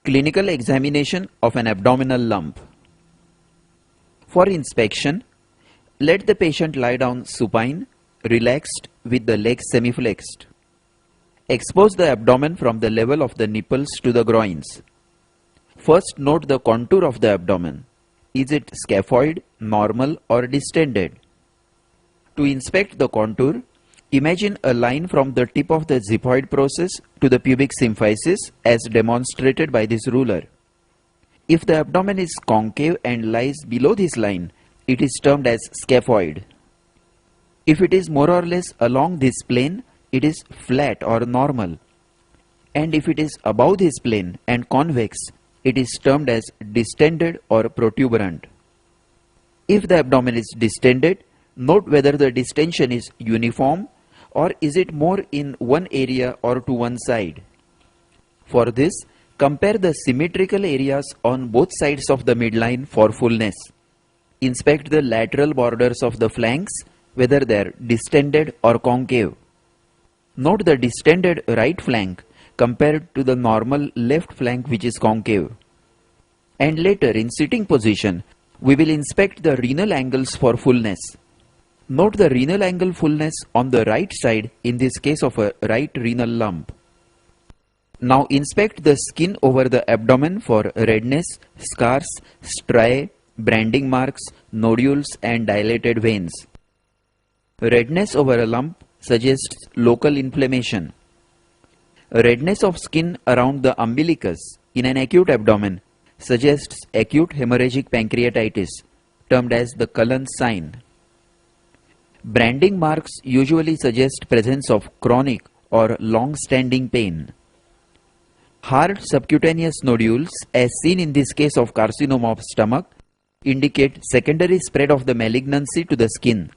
Clinical examination of an abdominal lump. For inspection, let the patient lie down supine, relaxed with the legs semi-flexed. Expose the abdomen from the level of the nipples to the groins. First note the contour of the abdomen. Is it scaphoid, normal or distended? To inspect the contour, imagine a line from the tip of the xiphoid process to the pubic symphysis as demonstrated by this ruler. If the abdomen is concave and lies below this line, it is termed as scaphoid. If it is more or less along this plane, it is flat or normal. And if it is above this plane and convex, it is termed as distended or protuberant. If the abdomen is distended, note whether the distension is uniform or is it more in one area or to one side. For this, compare the symmetrical areas on both sides of the midline for fullness. Inspect the lateral borders of the flanks, whether they are distended or concave. Note the distended right flank compared to the normal left flank which is concave. And later in sitting position, we will inspect the renal angles for fullness. Note the renal angle fullness on the right side in this case of a right renal lump. Now inspect the skin over the abdomen for redness, scars, striae, branding marks, nodules and dilated veins. Redness over a lump suggests local inflammation. Redness of skin around the umbilicus in an acute abdomen suggests acute hemorrhagic pancreatitis, termed as the Cullen's sign. Branding marks usually suggest presence of chronic or long-standing pain. Hard subcutaneous nodules, as seen in this case of carcinoma of stomach, indicate secondary spread of the malignancy to the skin.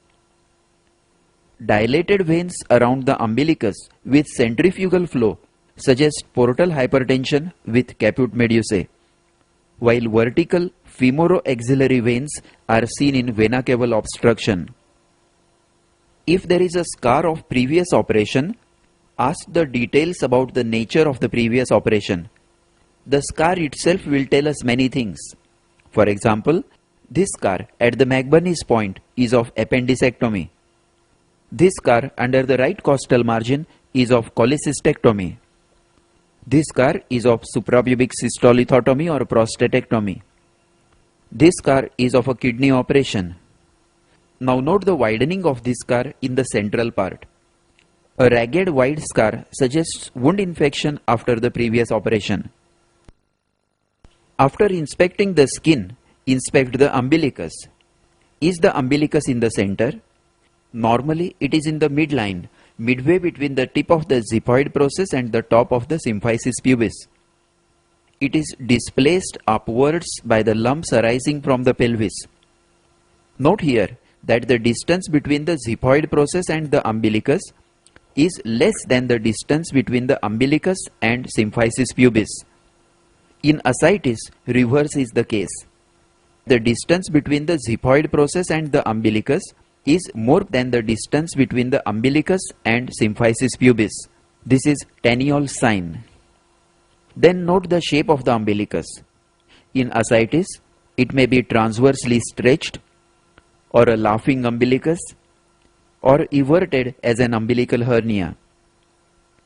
Dilated veins around the umbilicus with centrifugal flow suggest portal hypertension with caput medusae, while vertical femoroaxillary veins are seen in vena cava obstruction. If there is a scar of previous operation, ask the details about the nature of the previous operation. The scar itself will tell us many things. For example, this scar at the McBurney's point is of appendicectomy. This scar under the right costal margin is of cholecystectomy. This scar is of suprapubic cystolithotomy or prostatectomy. This scar is of a kidney operation. Now note the widening of this scar in the central part. A ragged wide scar suggests wound infection after the previous operation. After inspecting the skin, inspect the umbilicus. Is the umbilicus in the center? Normally, it is in the midline, midway between the tip of the xiphoid process and the top of the symphysis pubis. It is displaced upwards by the lumps arising from the pelvis. Note here that the distance between the xiphoid process and the umbilicus is less than the distance between the umbilicus and symphysis pubis. In ascites, reverse is the case. The distance between the xiphoid process and the umbilicus is more than the distance between the umbilicus and symphysis pubis. This is Taniol's sign. Then note the shape of the umbilicus. In ascites, it may be transversely stretched, or a laughing umbilicus, or everted as an umbilical hernia.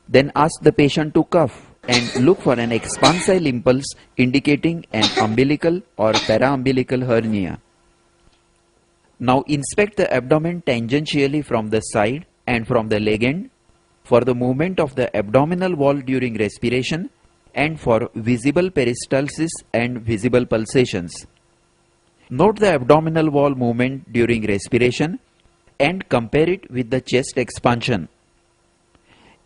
Then ask the patient to cough and look for an expansile impulse indicating an umbilical or paraumbilical hernia. Now inspect the abdomen tangentially from the side and from the leg end for the movement of the abdominal wall during respiration and for visible peristalsis and visible pulsations. Note the abdominal wall movement during respiration and compare it with the chest expansion.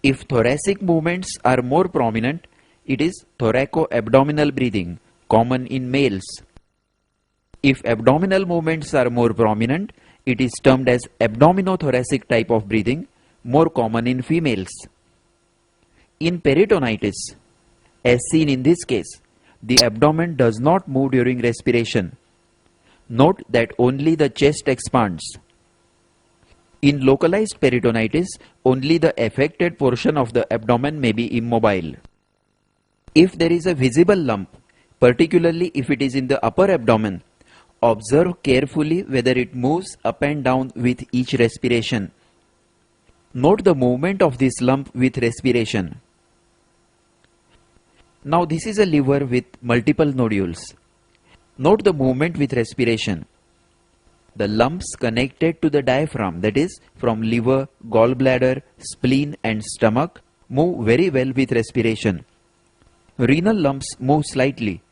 If thoracic movements are more prominent, it is thoraco-abdominal breathing, common in males. If abdominal movements are more prominent, it is termed as abdominothoracic type of breathing, more common in females. In peritonitis, as seen in this case, the abdomen does not move during respiration. Note that only the chest expands. In localized peritonitis, only the affected portion of the abdomen may be immobile. If there is a visible lump, particularly if it is in the upper abdomen, observe carefully whether it moves up and down with each respiration. Note the movement of this lump with respiration. Now this is a liver with multiple nodules. Note the movement with respiration. The lumps connected to the diaphragm, that is from liver, gallbladder, spleen and stomach, move very well with respiration. Renal lumps move slightly,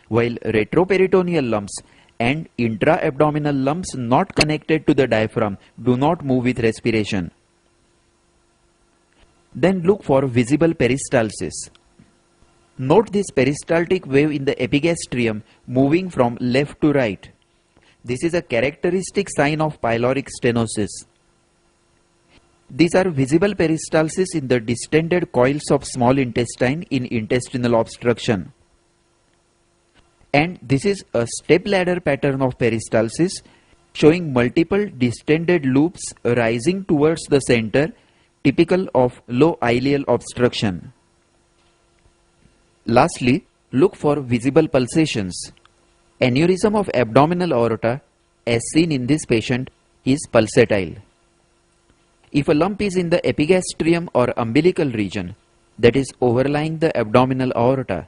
while retroperitoneal lumps and intra-abdominal lumps not connected to the diaphragm do not move with respiration. Then look for visible peristalsis. Note this peristaltic wave in the epigastrium moving from left to right. This is a characteristic sign of pyloric stenosis. These are visible peristalsis in the distended coils of small intestine in intestinal obstruction. And this is a stepladder pattern of peristalsis showing multiple distended loops rising towards the center, typical of low ileal obstruction. Lastly, look for visible pulsations. Aneurysm of abdominal aorta, as seen in this patient, is pulsatile. If a lump is in the epigastrium or umbilical region, that is overlying the abdominal aorta,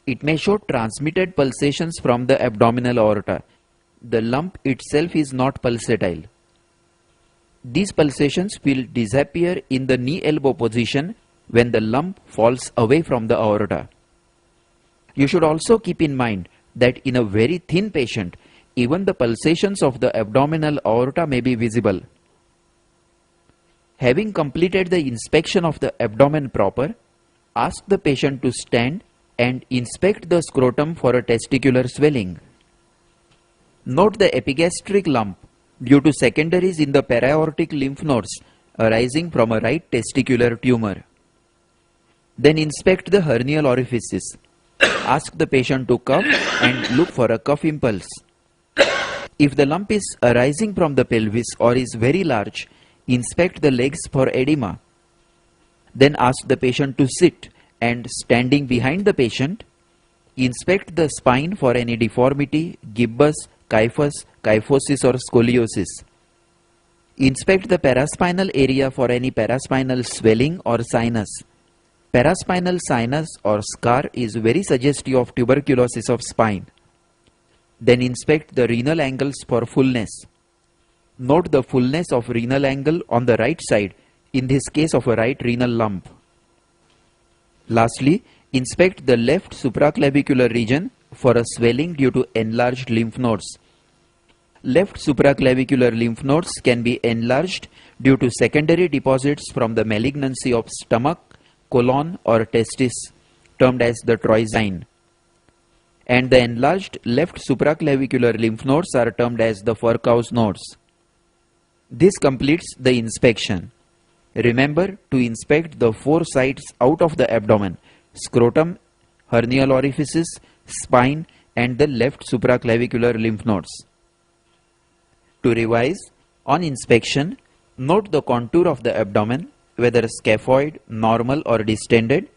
it may show transmitted pulsations from the abdominal aorta. The lump itself is not pulsatile. These pulsations will disappear in the knee-elbow position when the lump falls away from the aorta. You should also keep in mind that in a very thin patient, even the pulsations of the abdominal aorta may be visible. Having completed the inspection of the abdomen proper, ask the patient to stand and inspect the scrotum for a testicular swelling. Note the epigastric lump due to secondaries in the para-aortic lymph nodes arising from a right testicular tumor. Then inspect the hernial orifices. Ask the patient to cough and look for a cough impulse. If the lump is arising from the pelvis or is very large, inspect the legs for edema. Then ask the patient to sit and, standing behind the patient, inspect the spine for any deformity, gibbus, kyphus, kyphosis or scoliosis. Inspect the paraspinal area for any paraspinal swelling or sinus. Paraspinal sinus or scar is very suggestive of tuberculosis of spine. Then inspect the renal angles for fullness. Note the fullness of renal angle on the right side, in this case of a right renal lump. Lastly, inspect the left supraclavicular region for a swelling due to enlarged lymph nodes. Left supraclavicular lymph nodes can be enlarged due to secondary deposits from the malignancy of stomach, colon or testis, termed as the Troisine. And the enlarged left supraclavicular lymph nodes are termed as the Furcow's nodes. This completes the inspection. Remember to inspect the 4 sides out of the abdomen: scrotum, hernial orifices, spine and the left supraclavicular lymph nodes. To revise, on inspection, note the contour of the abdomen, whether scaphoid, normal or distended.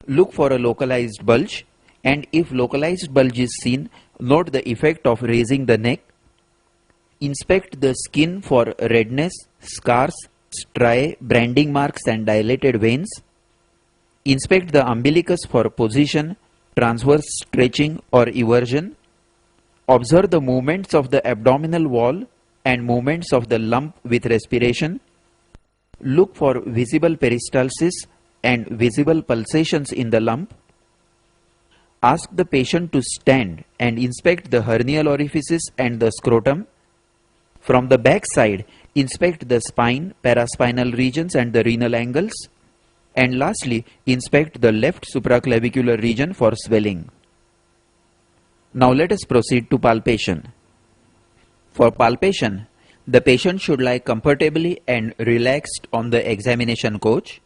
Look for a localized bulge, and if localized bulge is seen, note the effect of raising the neck. Inspect the skin for redness, scars, striae, branding marks and dilated veins. Inspect the umbilicus for position, transverse stretching or eversion. Observe the movements of the abdominal wall and movements of the lump with respiration. Look for visible peristalsis and visible pulsations in the lump. Ask the patient to stand and inspect the hernial orifices and the scrotum. From the back side, inspect the spine, paraspinal regions and the renal angles. And lastly, inspect the left supraclavicular region for swelling. Now let us proceed to palpation. For palpation, the patient should lie comfortably and relaxed on the examination couch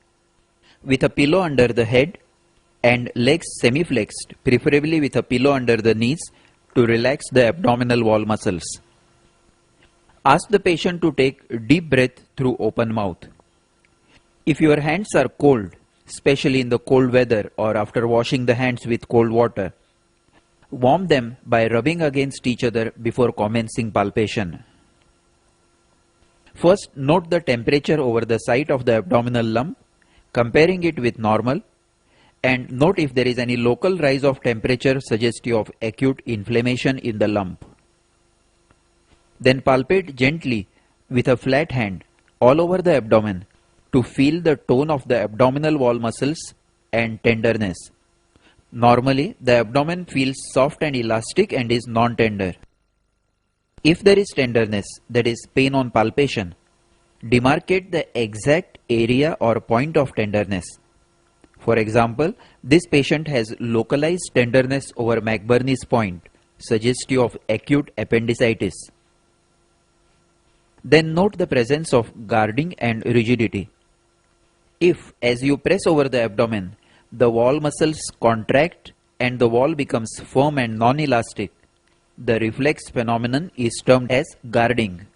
with a pillow under the head and legs semi-flexed, preferably with a pillow under the knees to relax the abdominal wall muscles. Ask the patient to take deep breath through open mouth. If your hands are cold, especially in the cold weather or after washing the hands with cold water. Warm them by rubbing against each other before commencing palpation. First, note the temperature over the site of the abdominal lump, comparing it with normal, and note if there is any local rise of temperature suggestive of acute inflammation in the lump. Then palpate gently with a flat hand all over the abdomen to feel the tone of the abdominal wall muscles and tenderness. Normally, the abdomen feels soft and elastic and is non-tender. If there is tenderness, that is pain on palpation, demarcate the exact area or point of tenderness. For example, this patient has localized tenderness over McBurney's point, suggestive of acute appendicitis. Then note the presence of guarding and rigidity. If, as you press over the abdomen, the wall muscles contract and the wall becomes firm and non-elastic, the reflex phenomenon is termed as guarding.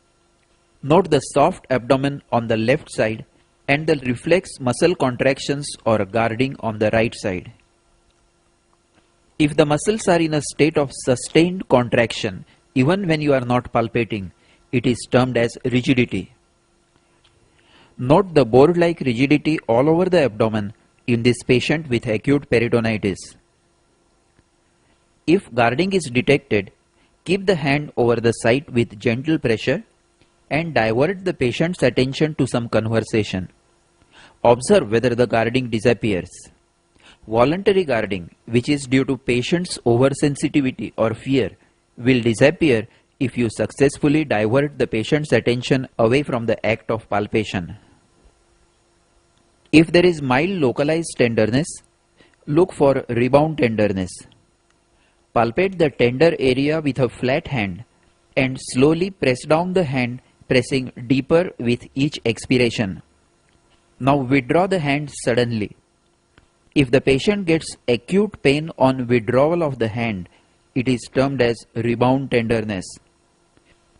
Note the soft abdomen on the left side and the reflex muscle contractions or guarding on the right side. If the muscles are in a state of sustained contraction, even when you are not palpating, it is termed as rigidity. Note the board-like rigidity all over the abdomen in this patient with acute peritonitis. If guarding is detected, keep the hand over the site with gentle pressure and divert the patient's attention to some conversation. Observe whether the guarding disappears. Voluntary guarding, which is due to patient's oversensitivity or fear, will disappear if you successfully divert the patient's attention away from the act of palpation. If there is mild localized tenderness, look for rebound tenderness. Palpate the tender area with a flat hand and slowly press down the hand, pressing deeper with each expiration. Now withdraw the hand suddenly. If the patient gets acute pain on withdrawal of the hand, it is termed as rebound tenderness.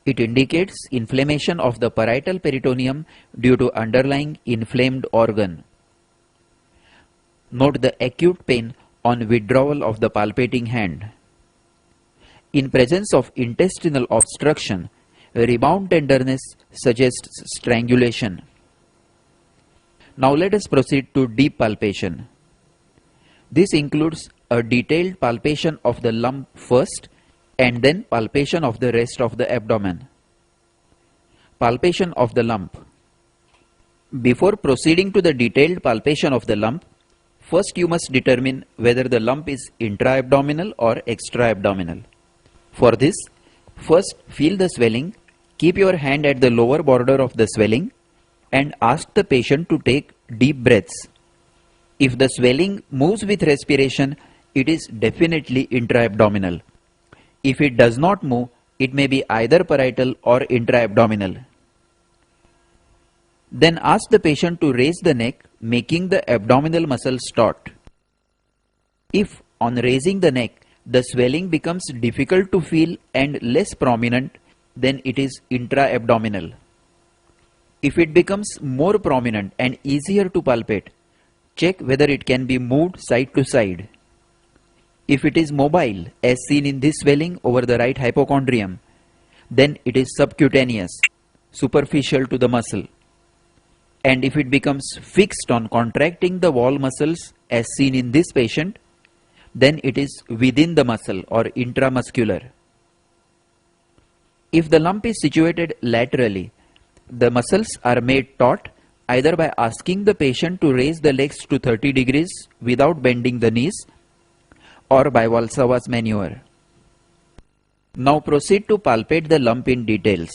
It indicates inflammation of the parietal peritoneum due to underlying inflamed organ. Note the acute pain on withdrawal of the palpating hand. In presence of intestinal obstruction, rebound tenderness suggests strangulation. Now let us proceed to deep palpation. This includes a detailed palpation of the lump first and then palpation of the rest of the abdomen. Palpation of the lump. Before proceeding to the detailed palpation of the lump, first you must determine whether the lump is intra-abdominal or extra-abdominal. For this, first feel the swelling, keep your hand at the lower border of the swelling and ask the patient to take deep breaths. If the swelling moves with respiration, it is definitely intra-abdominal. If it does not move, it may be either parietal or intra-abdominal. Then ask the patient to raise the neck, making the abdominal muscles taut. If on raising the neck, the swelling becomes difficult to feel and less prominent, then it is intra-abdominal. If it becomes more prominent and easier to palpate, check whether it can be moved side to side. If it is mobile, as seen in this swelling over the right hypochondrium, then it is subcutaneous, superficial to the muscle. And if it becomes fixed on contracting the wall muscles, as seen in this patient, then it is within the muscle or intramuscular. If the lump is situated laterally, the muscles are made taut either by asking the patient to raise the legs to 30 degrees without bending the knees or by Valsalva's maneuver. Now proceed to palpate the lump in details.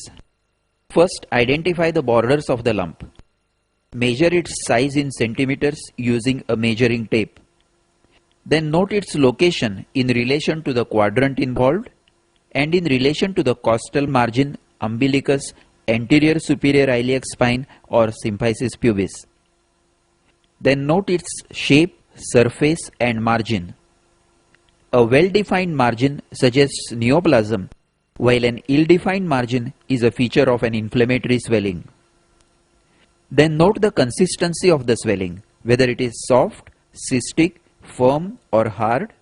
First, identify the borders of the lump. Measure its size in centimeters using a measuring tape. Then note its location in relation to the quadrant involved and in relation to the costal margin, umbilicus, anterior superior iliac spine or symphysis pubis. Then note its shape, surface and margin. A well-defined margin suggests neoplasm, while an ill-defined margin is a feature of an inflammatory swelling. Then note the consistency of the swelling, whether it is soft, cystic, firm or hard.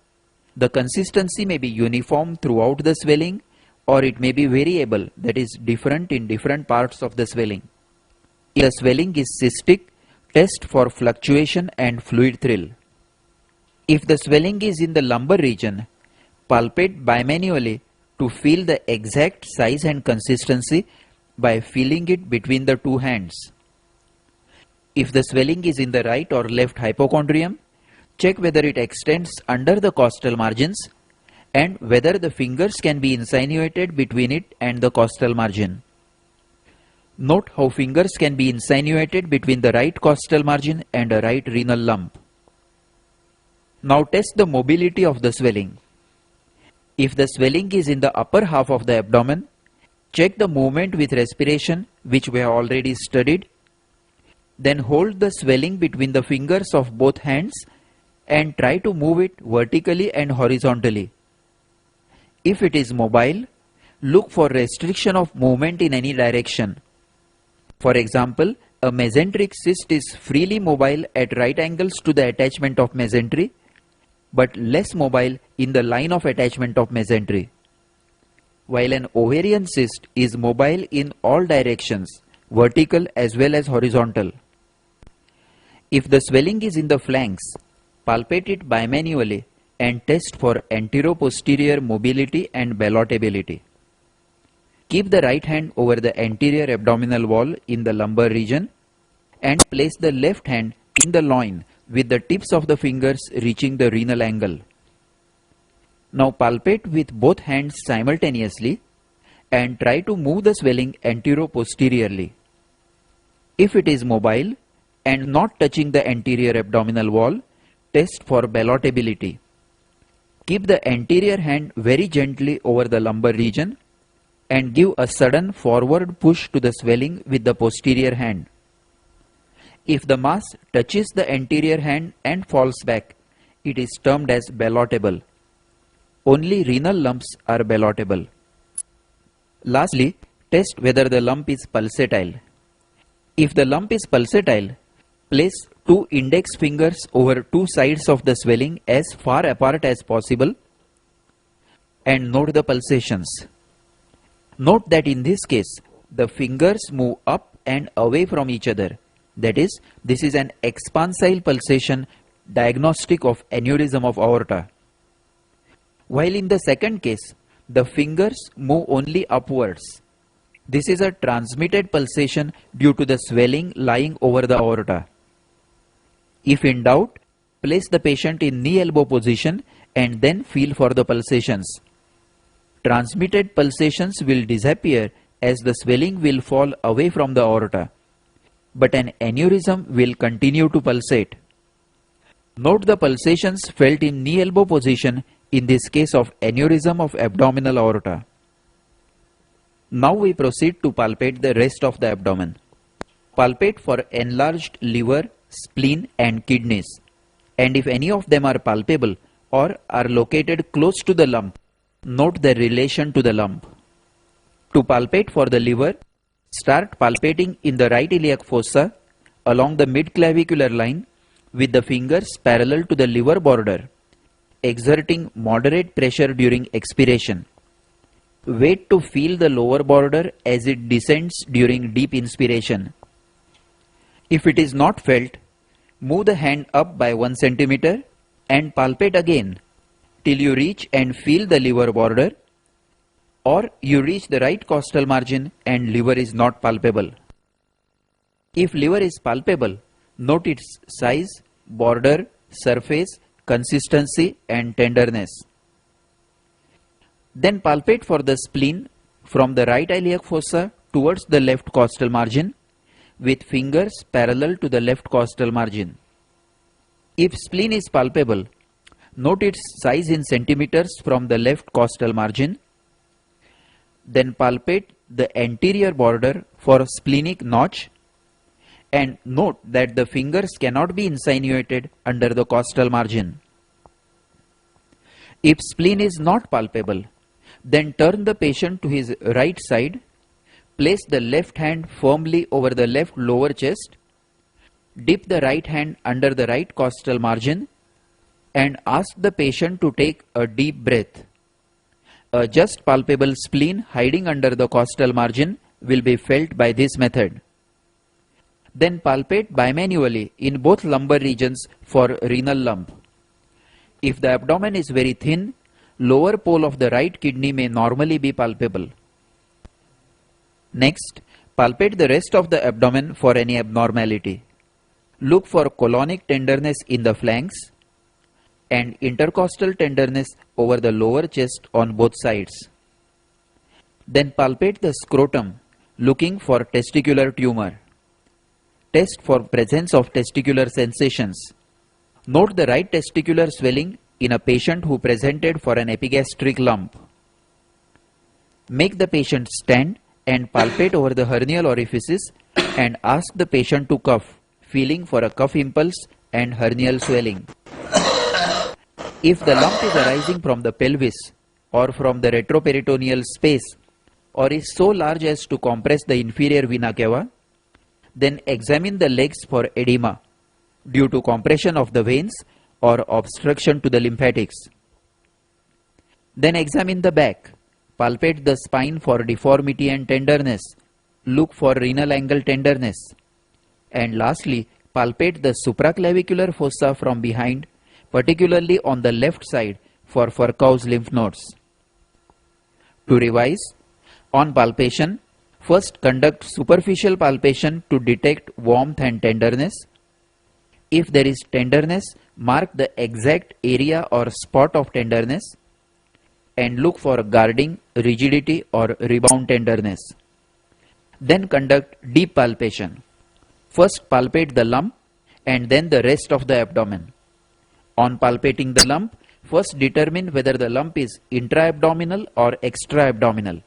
The consistency may be uniform throughout the swelling, or it may be variable, that is different in different parts of the swelling. If the swelling is cystic, test for fluctuation and fluid thrill. If the swelling is in the lumbar region, palpate bimanually to feel the exact size and consistency by feeling it between the two hands. If the swelling is in the right or left hypochondrium, check whether it extends under the costal margins and whether the fingers can be insinuated between it and the costal margin. Note how fingers can be insinuated between the right costal margin and a right renal lump. Now test the mobility of the swelling. If the swelling is in the upper half of the abdomen, check the movement with respiration, which we have already studied. Then hold the swelling between the fingers of both hands and try to move it vertically and horizontally. If it is mobile, look for restriction of movement in any direction. For example, a mesenteric cyst is freely mobile at right angles to the attachment of mesentery, but less mobile in the line of attachment of mesentery, while an ovarian cyst is mobile in all directions, vertical as well as horizontal. If the swelling is in the flanks, palpate it bimanually and test for anteroposterior mobility and ballotability. Keep the right hand over the anterior abdominal wall in the lumbar region and place the left hand in the loin with the tips of the fingers reaching the renal angle. Now palpate with both hands simultaneously and try to move the swelling anteroposteriorly. If it is mobile and not touching the anterior abdominal wall, test for ballotability. Keep the anterior hand very gently over the lumbar region and give a sudden forward push to the swelling with the posterior hand. If the mass touches the anterior hand and falls back, it is termed as ballotable. Only renal lumps are ballotable. Lastly, test whether the lump is pulsatile. If the lump is pulsatile, place two index fingers over two sides of the swelling as far apart as possible and note the pulsations. Note that in this case, the fingers move up and away from each other. That is, this is an expansile pulsation diagnostic of aneurysm of aorta. While in the second case, the fingers move only upwards. This is a transmitted pulsation due to the swelling lying over the aorta. If in doubt, place the patient in knee-elbow position and then feel for the pulsations. Transmitted pulsations will disappear as the swelling will fall away from the aorta, but an aneurysm will continue to pulsate. Note the pulsations felt in knee-elbow position in this case of aneurysm of abdominal aorta. Now we proceed to palpate the rest of the abdomen. Palpate for enlarged liver, spleen and kidneys, and if any of them are palpable or are located close to the lump, note their relation to the lump. To palpate for the liver, start palpating in the right iliac fossa along the mid-clavicular line with the fingers parallel to the liver border, exerting moderate pressure during expiration. Wait to feel the lower border as it descends during deep inspiration. If it is not felt, move the hand up by 1 cm and palpate again till you reach and feel the liver border, or you reach the right costal margin and liver is not palpable. If liver is palpable, note its size, border, surface, consistency and tenderness. Then palpate for the spleen from the right iliac fossa towards the left costal margin with fingers parallel to the left costal margin. If spleen is palpable, note its size in centimeters from the left costal margin. Then palpate the anterior border for splenic notch and note that the fingers cannot be insinuated under the costal margin. If spleen is not palpable, then turn the patient to his right side, place the left hand firmly over the left lower chest, Dip the right hand under the right costal margin and ask the patient to take a deep breath. A just palpable spleen hiding under the costal margin will be felt by this method. Then palpate bimanually in both lumbar regions for renal lump. If the abdomen is very thin, lower pole of the right kidney may normally be palpable. Next, palpate the rest of the abdomen for any abnormality. Look for colonic tenderness in the flanks and intercostal tenderness over the lower chest on both sides. Then palpate the scrotum, looking for testicular tumor. Test for presence of testicular sensations. Note the right testicular swelling in a patient who presented for an epigastric lump. Make the patient stand and palpate over the hernial orifices and ask the patient to cough, feeling for a cough impulse and hernial swelling. If the lump is arising from the pelvis or from the retroperitoneal space or is so large as to compress the inferior vena cava, then examine the legs for edema due to compression of the veins or obstruction to the lymphatics. Then examine the back. Palpate the spine for deformity and tenderness. Look for renal angle tenderness. And lastly, palpate the supraclavicular fossa from behind, particularly on the left side for Furchow's lymph nodes. To revise, on palpation, first conduct superficial palpation to detect warmth and tenderness. If there is tenderness, mark the exact area or spot of tenderness and look for guarding, rigidity or rebound tenderness. Then conduct deep palpation. First palpate the lump and then the rest of the abdomen. On palpating the lump, first determine whether the lump is intra-abdominal or extra-abdominal.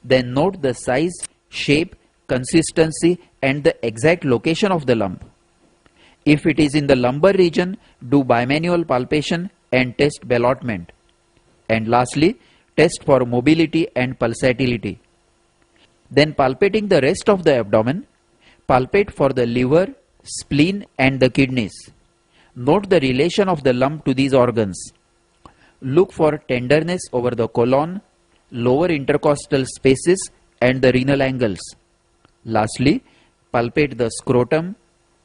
Then note the size, shape, consistency and the exact location of the lump. If it is in the lumbar region, do bimanual palpation and test ballotment. And lastly, test for mobility and pulsatility. Then palpating the rest of the abdomen, palpate for the liver, spleen and the kidneys. Note the relation of the lump to these organs. Look for tenderness over the colon, lower intercostal spaces and the renal angles. Lastly, palpate the scrotum,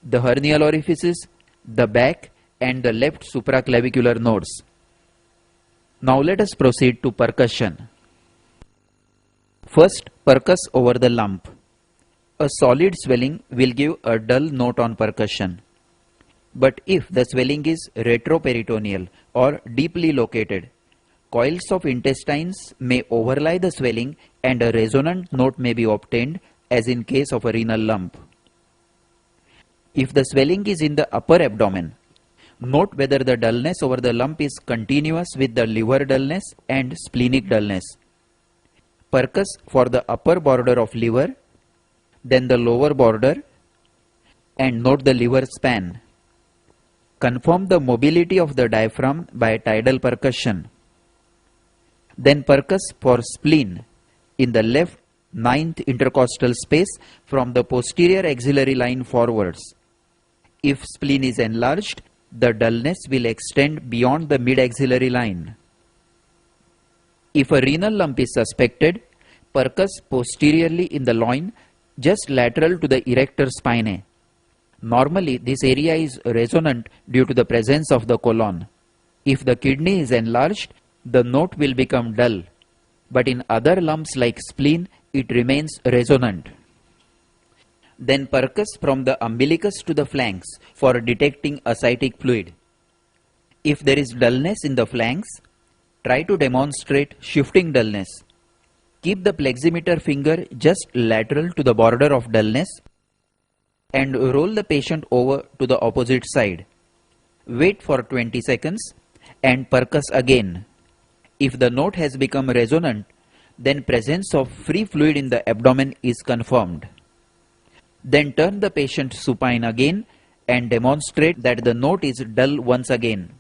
the hernial orifices, the back and the left supraclavicular nodes. Now let us proceed to percussion. First, percuss over the lump. A solid swelling will give a dull note on percussion. But if the swelling is retroperitoneal or deeply located, coils of intestines may overlie the swelling and a resonant note may be obtained, as in case of a renal lump. If the swelling is in the upper abdomen, note whether the dullness over the lump is continuous with the liver dullness and splenic dullness. Percuss for the upper border of liver, then the lower border, and note the liver span. Confirm the mobility of the diaphragm by tidal percussion. Then percuss for spleen in the left 9th intercostal space from the posterior axillary line forwards. If spleen is enlarged, the dullness will extend beyond the mid-axillary line. If a renal lump is suspected, percuss posteriorly in the loin just lateral to the erector spinae. Normally, this area is resonant due to the presence of the colon. If the kidney is enlarged, the note will become dull, but in other lumps like spleen, it remains resonant. Then percuss from the umbilicus to the flanks for detecting ascitic fluid. If there is dullness in the flanks, try to demonstrate shifting dullness. Keep the pleximeter finger just lateral to the border of dullness and roll the patient over to the opposite side. Wait for 20 seconds and percuss again. If the note has become resonant, then presence of free fluid in the abdomen is confirmed. Then turn the patient supine again and demonstrate that the note is dull once again.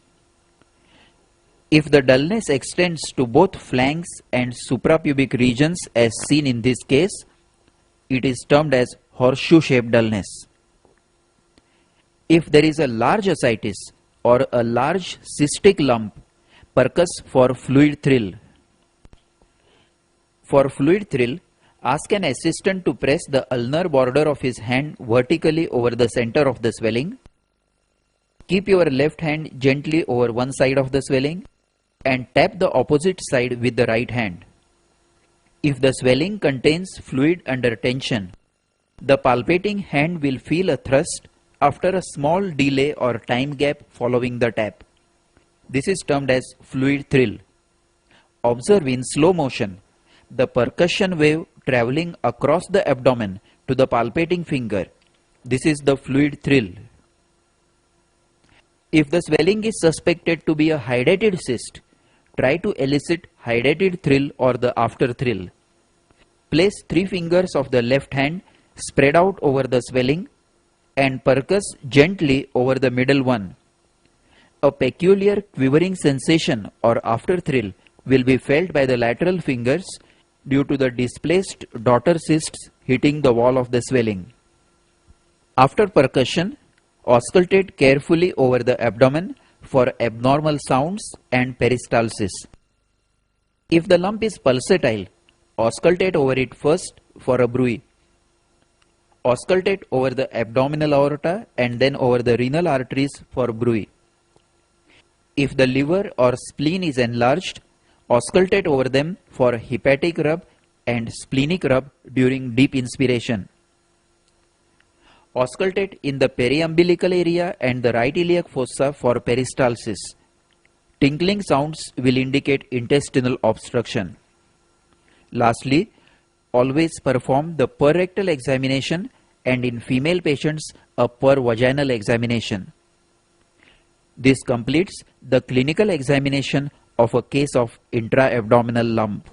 If the dullness extends to both flanks and suprapubic regions as seen in this case, it is termed as horseshoe-shaped dullness. If there is a large ascites or a large cystic lump, percuss for fluid thrill. For fluid thrill, ask an assistant to press the ulnar border of his hand vertically over the center of the swelling. Keep your left hand gently over one side of the swelling and tap the opposite side with the right hand. If the swelling contains fluid under tension, the palpating hand will feel a thrust after a small delay or time gap following the tap. This is termed as fluid thrill. Observe in slow motion the percussion wave traveling across the abdomen to the palpating finger. This is the fluid thrill. If the swelling is suspected to be a hydatid cyst, try to elicit hydatid thrill or the after thrill. Place 3 fingers of the left hand spread out over the swelling and percuss gently over the middle one. A peculiar quivering sensation or after thrill will be felt by the lateral fingers due to the displaced daughter cysts hitting the wall of the swelling. After percussion, auscultate carefully over the abdomen for abnormal sounds and peristalsis. If the lump is pulsatile, auscultate over it first for a bruit. Auscultate over the abdominal aorta and then over the renal arteries for bruit. If the liver or spleen is enlarged, auscultate over them for hepatic rub and splenic rub during deep inspiration. Auscultate in the periumbilical area and the right iliac fossa for peristalsis. Tinkling sounds will indicate intestinal obstruction. Lastly, always perform the per-rectal examination and in female patients a per-vaginal examination. This completes the clinical examination of a case of intra-abdominal lump.